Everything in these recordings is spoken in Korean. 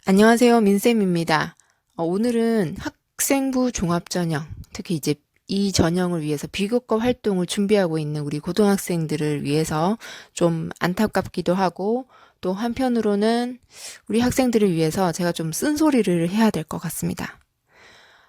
안녕하세요. 민쌤입니다. 오늘은 학생부 종합전형, 특히 이제 이 전형을 위해서 비교과 활동을 준비하고 있는 우리 고등학생들을 위해서 좀 안타깝기도 하고 또 한편으로는 우리 학생들을 위해서 제가 좀 쓴소리를 해야 될 것 같습니다.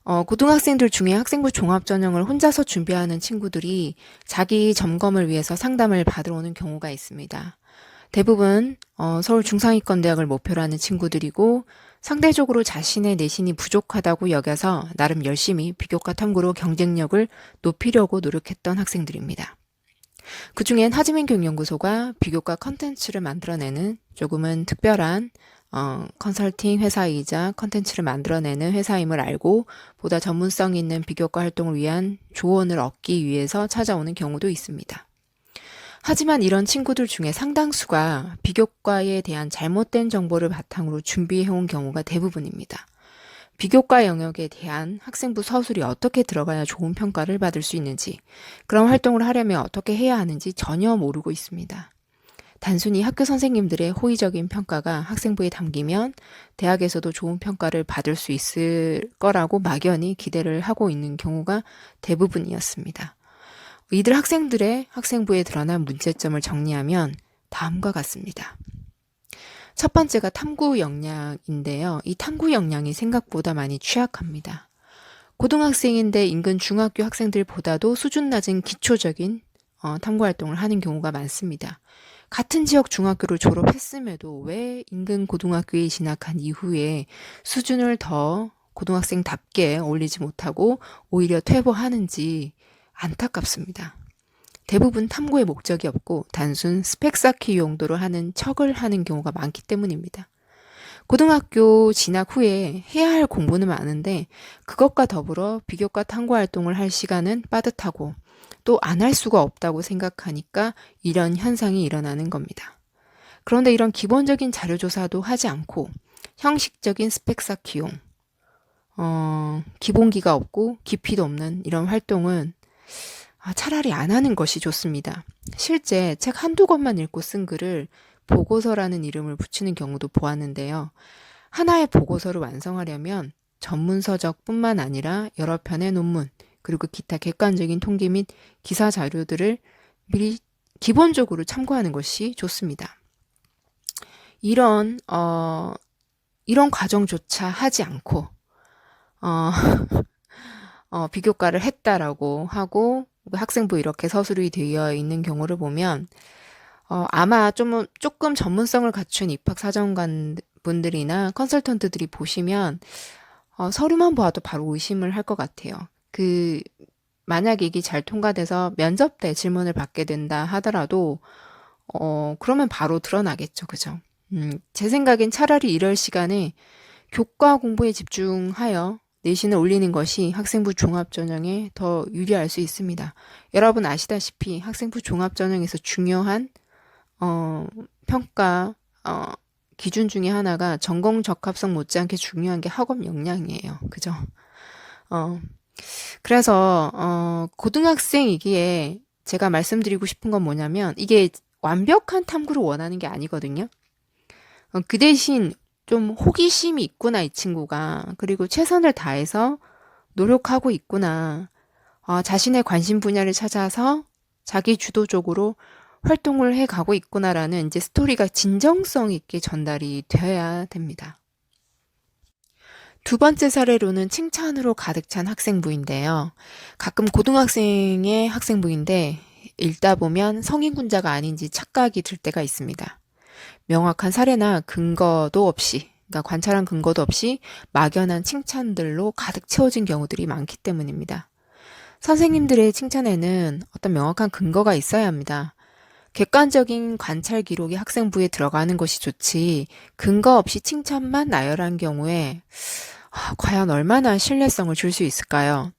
고등학생들 중에 학생부 종합전형을 혼자서 준비하는 친구들이 자기 점검을 위해서 상담을 받으러 오는 경우가 있습니다. 대부분 서울 중상위권대학을 목표로 하는 친구들이고 상대적으로 자신의 내신이 부족하다고 여겨서 나름 열심히 비교과 탐구로 경쟁력을 높이려고 노력했던 학생들입니다. 그중엔 하지민 교육연구소가 비교과 컨텐츠를 만들어내는 조금은 특별한 컨설팅 회사이자 컨텐츠를 만들어내는 회사임을 알고 보다 전문성 있는 비교과 활동을 위한 조언을 얻기 위해서 찾아오는 경우도 있습니다. 하지만 이런 친구들 중에 상당수가 비교과에 대한 잘못된 정보를 바탕으로 준비해온 경우가 대부분입니다. 비교과 영역에 대한 학생부 서술이 어떻게 들어가야 좋은 평가를 받을 수 있는지, 그런 활동을 하려면 어떻게 해야 하는지 전혀 모르고 있습니다. 단순히 학교 선생님들의 호의적인 평가가 학생부에 담기면 대학에서도 좋은 평가를 받을 수 있을 거라고 막연히 기대를 하고 있는 경우가 대부분이었습니다. 이들 학생들의 학생부에 드러난 문제점을 정리하면 다음과 같습니다. 첫 번째가 탐구 역량인데요. 이 탐구 역량이 생각보다 많이 취약합니다. 고등학생인데 인근 중학교 학생들보다도 수준 낮은 기초적인 탐구 활동을 하는 경우가 많습니다. 같은 지역 중학교를 졸업했음에도 왜 인근 고등학교에 진학한 이후에 수준을 더 고등학생답게 올리지 못하고 오히려 퇴보하는지 안타깝습니다. 대부분 탐구의 목적이 없고 단순 스펙 쌓기 용도로 하는 척을 하는 경우가 많기 때문입니다. 고등학교 진학 후에 해야 할 공부는 많은데 그것과 더불어 비교과 탐구 활동을 할 시간은 빠듯하고 또 안 할 수가 없다고 생각하니까 이런 현상이 일어나는 겁니다. 그런데 이런 기본적인 자료조사도 하지 않고 형식적인 스펙 쌓기용, 기본기가 없고 깊이도 없는 이런 활동은 차라리 안 하는 것이 좋습니다. 실제 책 한두 권만 읽고 쓴 글을 보고서라는 이름을 붙이는 경우도 보았는데요. 하나의 보고서를 완성하려면 전문서적뿐만 아니라 여러 편의 논문, 그리고 기타 객관적인 통계 및 기사 자료들을 미리 기본적으로 참고하는 것이 좋습니다. 이런 과정조차 하지 않고, 비교과를 했다라고 하고, 학생부 이렇게 서술이 되어 있는 경우를 보면, 아마 조금 전문성을 갖춘 입학사정관 분들이나 컨설턴트들이 보시면, 서류만 보아도 바로 의심을 할 것 같아요. 만약에 이게 잘 통과돼서 면접 때 질문을 받게 된다 하더라도, 그러면 바로 드러나겠죠. 그죠? 제 생각엔 차라리 이럴 시간에 교과 공부에 집중하여 내신을 올리는 것이 학생부 종합전형에 더 유리할 수 있습니다. 여러분 아시다시피 학생부 종합전형에서 중요한 평가 기준 중에 하나가 전공 적합성 못지않게 중요한 게 학업 역량이에요. 그죠? 그래서 고등학생이기에 제가 말씀드리고 싶은 건 뭐냐면 이게 완벽한 탐구를 원하는 게 아니거든요. 그 대신 좀 호기심이 있구나, 이 친구가. 그리고 최선을 다해서 노력하고 있구나. 자신의 관심 분야를 찾아서 자기 주도적으로 활동을 해 가고 있구나라는 이제 스토리가 진정성 있게 전달이 되어야 됩니다. 두 번째 사례로는 칭찬으로 가득 찬 학생부인데요. 가끔 고등학생의 학생부인데 읽다 보면 성인군자가 아닌지 착각이 들 때가 있습니다. 명확한 사례나 근거도 없이, 그러니까 관찰한 근거도 없이 막연한 칭찬들로 가득 채워진 경우들이 많기 때문입니다. 선생님들의 칭찬에는 어떤 명확한 근거가 있어야 합니다. 객관적인 관찰 기록이 학생부에 들어가는 것이 좋지, 근거 없이 칭찬만 나열한 경우에 과연 얼마나 신뢰성을 줄 수 있을까요?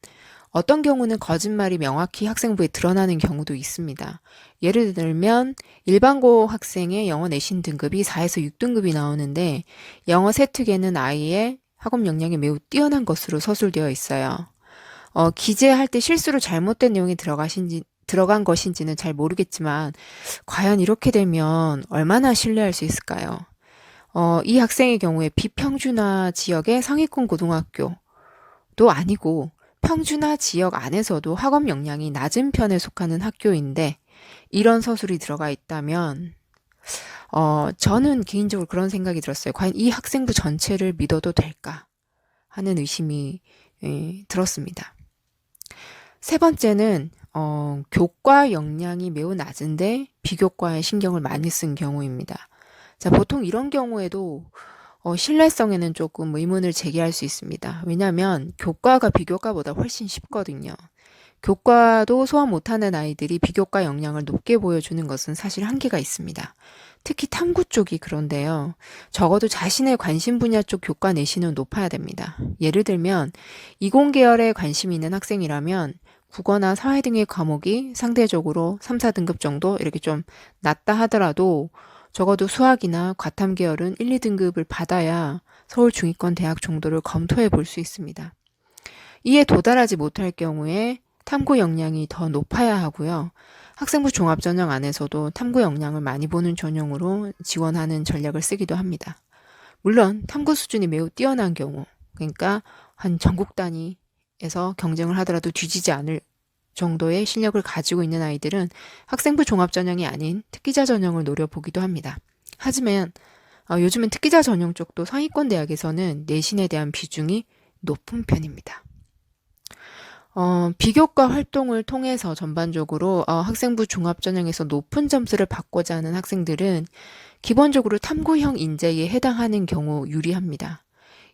어떤 경우는 거짓말이 명확히 학생부에 드러나는 경우도 있습니다. 예를 들면 일반고 학생의 영어 내신 등급이 4에서 6등급이 나오는데 영어 세특에는 아이의 학업 역량이 매우 뛰어난 것으로 서술되어 있어요. 기재할 때 실수로 잘못된 내용이 들어간 것인지는 잘 모르겠지만 과연 이렇게 되면 얼마나 신뢰할 수 있을까요? 이 학생의 경우에 비평준화 지역의 상위권 고등학교도 아니고 평준화 지역 안에서도 학업 역량이 낮은 편에 속하는 학교인데 이런 서술이 들어가 있다면 저는 개인적으로 그런 생각이 들었어요. 과연 이 학생부 전체를 믿어도 될까 하는 의심이 들었습니다. 세 번째는 교과 역량이 매우 낮은데 비교과에 신경을 많이 쓴 경우입니다. 자, 보통 이런 경우에도 신뢰성에는 조금 의문을 제기할 수 있습니다. 왜냐하면 교과가 비교과보다 훨씬 쉽거든요. 교과도 소화 못하는 아이들이 비교과 역량을 높게 보여주는 것은 사실 한계가 있습니다. 특히 탐구 쪽이 그런데요. 적어도 자신의 관심 분야 쪽 교과 내신은 높아야 됩니다. 예를 들면 이공계열에 관심이 있는 학생이라면 국어나 사회 등의 과목이 상대적으로 3, 4등급 정도 이렇게 좀 낮다 하더라도 적어도 수학이나 과탐 계열은 1, 2등급을 받아야 서울 중위권 대학 정도를 검토해 볼 수 있습니다. 이에 도달하지 못할 경우에 탐구 역량이 더 높아야 하고요. 학생부 종합전형 안에서도 탐구 역량을 많이 보는 전형으로 지원하는 전략을 쓰기도 합니다. 물론 탐구 수준이 매우 뛰어난 경우, 그러니까 한 전국 단위에서 경쟁을 하더라도 뒤지지 않을 정도의 실력을 가지고 있는 아이들은 학생부 종합전형이 아닌 특기자 전형을 노려보기도 합니다. 하지만 요즘은 특기자 전형 쪽도 상위권 대학에서는 내신에 대한 비중이 높은 편입니다. 비교과 활동을 통해서 전반적으로 학생부 종합전형에서 높은 점수를 받고자 하는 학생들은 기본적으로 탐구형 인재에 해당하는 경우 유리합니다.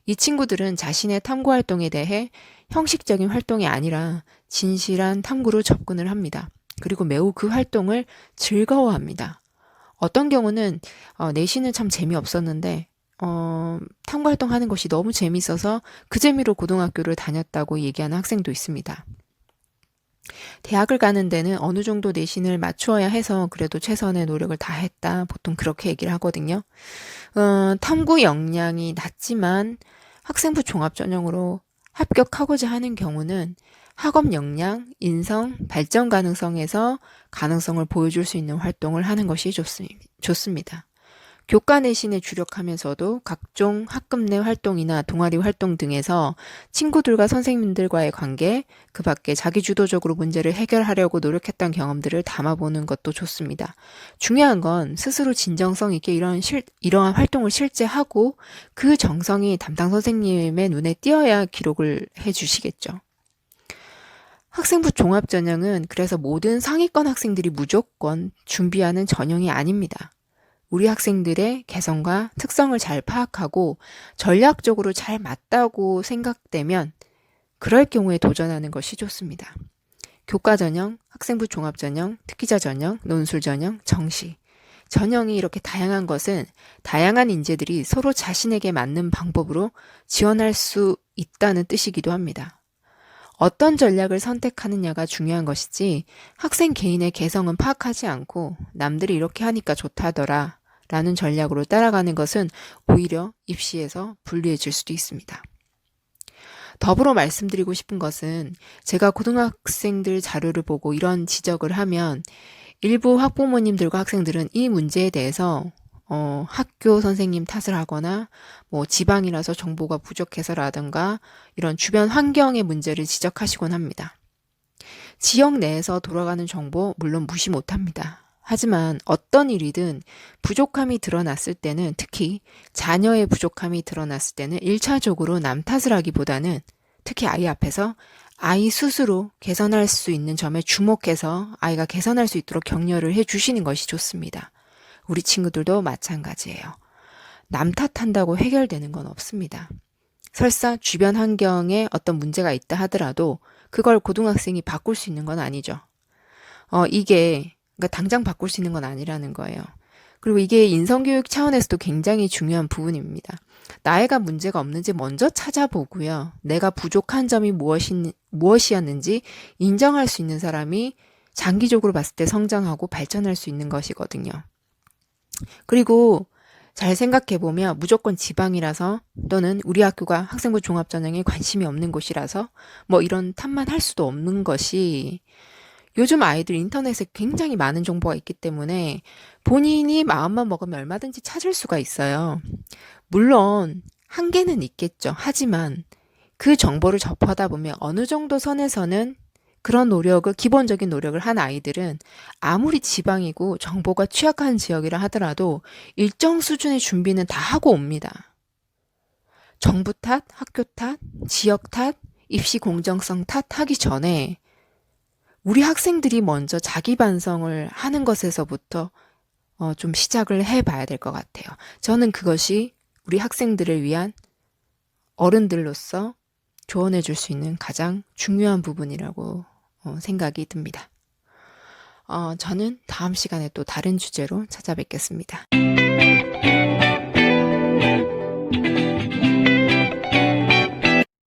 이 친구들은 자신의 탐구 활동에 대해 형식적인 활동이 아니라 진실한 탐구로 접근을 합니다. 그리고 매우 그 활동을 즐거워합니다. 어떤 경우는 내신은 참 재미없었는데 탐구 활동하는 것이 너무 재밌어서 그 재미로 고등학교를 다녔다고 얘기하는 학생도 있습니다. 대학을 가는 데는 어느 정도 내신을 맞추어야 해서 그래도 최선의 노력을 다했다. 보통 그렇게 얘기를 하거든요. 탐구 역량이 낮지만 학생부 종합전형으로 합격하고자 하는 경우는 학업 역량, 인성, 발전 가능성에서 가능성을 보여줄 수 있는 활동을 하는 것이 좋습니다. 교과 내신에 주력하면서도 각종 학급 내 활동이나 동아리 활동 등에서 친구들과 선생님들과의 관계, 그 밖에 자기주도적으로 문제를 해결하려고 노력했던 경험들을 담아보는 것도 좋습니다. 중요한 건 스스로 진정성 있게 이러한 활동을 실제 하고 그 정성이 담당 선생님의 눈에 띄어야 기록을 해주시겠죠. 학생부 종합전형은 그래서 모든 상위권 학생들이 무조건 준비하는 전형이 아닙니다. 우리 학생들의 개성과 특성을 잘 파악하고 전략적으로 잘 맞다고 생각되면 그럴 경우에 도전하는 것이 좋습니다. 교과 전형, 학생부 종합 전형, 특기자 전형, 논술 전형, 정시. 전형이 이렇게 다양한 것은 다양한 인재들이 서로 자신에게 맞는 방법으로 지원할 수 있다는 뜻이기도 합니다. 어떤 전략을 선택하느냐가 중요한 것이지 학생 개인의 개성은 파악하지 않고 남들이 이렇게 하니까 좋다더라 라는 전략으로 따라가는 것은 오히려 입시에서 불리해질 수도 있습니다. 더불어 말씀드리고 싶은 것은 제가 고등학생들 자료를 보고 이런 지적을 하면 일부 학부모님들과 학생들은 이 문제에 대해서 학교 선생님 탓을 하거나 뭐 지방이라서 정보가 부족해서라든가 이런 주변 환경의 문제를 지적하시곤 합니다. 지역 내에서 돌아가는 정보 물론 무시 못합니다. 하지만 어떤 일이든 부족함이 드러났을 때는 특히 자녀의 부족함이 드러났을 때는 1차적으로 남 탓을 하기보다는 특히 아이 앞에서 아이 스스로 개선할 수 있는 점에 주목해서 아이가 개선할 수 있도록 격려를 해주시는 것이 좋습니다. 우리 친구들도 마찬가지예요. 남 탓한다고 해결되는 건 없습니다. 설사 주변 환경에 어떤 문제가 있다 하더라도 그걸 고등학생이 바꿀 수 있는 건 아니죠. 이게 그러니까 당장 바꿀 수 있는 건 아니라는 거예요. 그리고 이게 인성교육 차원에서도 굉장히 중요한 부분입니다. 나이가 문제가 없는지 먼저 찾아보고요. 내가 부족한 점이 무엇이었는지 인정할 수 있는 사람이 장기적으로 봤을 때 성장하고 발전할 수 있는 것이거든요. 그리고 잘 생각해보면 무조건 지방이라서 또는 우리 학교가 학생부 종합전형에 관심이 없는 곳이라서 뭐 이런 탓만 할 수도 없는 것이 요즘 아이들 인터넷에 굉장히 많은 정보가 있기 때문에 본인이 마음만 먹으면 얼마든지 찾을 수가 있어요. 물론 한계는 있겠죠. 하지만 그 정보를 접하다 보면 어느 정도 선에서는 그런 노력을, 기본적인 노력을 한 아이들은 아무리 지방이고 정보가 취약한 지역이라 하더라도 일정 수준의 준비는 다 하고 옵니다. 정부 탓, 학교 탓, 지역 탓, 입시 공정성 탓하기 전에 우리 학생들이 먼저 자기 반성을 하는 것에서부터 좀 시작을 해봐야 될 것 같아요. 저는 그것이 우리 학생들을 위한 어른들로서 조언해 줄 수 있는 가장 중요한 부분이라고 생각이 듭니다. 저는 다음 시간에 또 다른 주제로 찾아뵙겠습니다.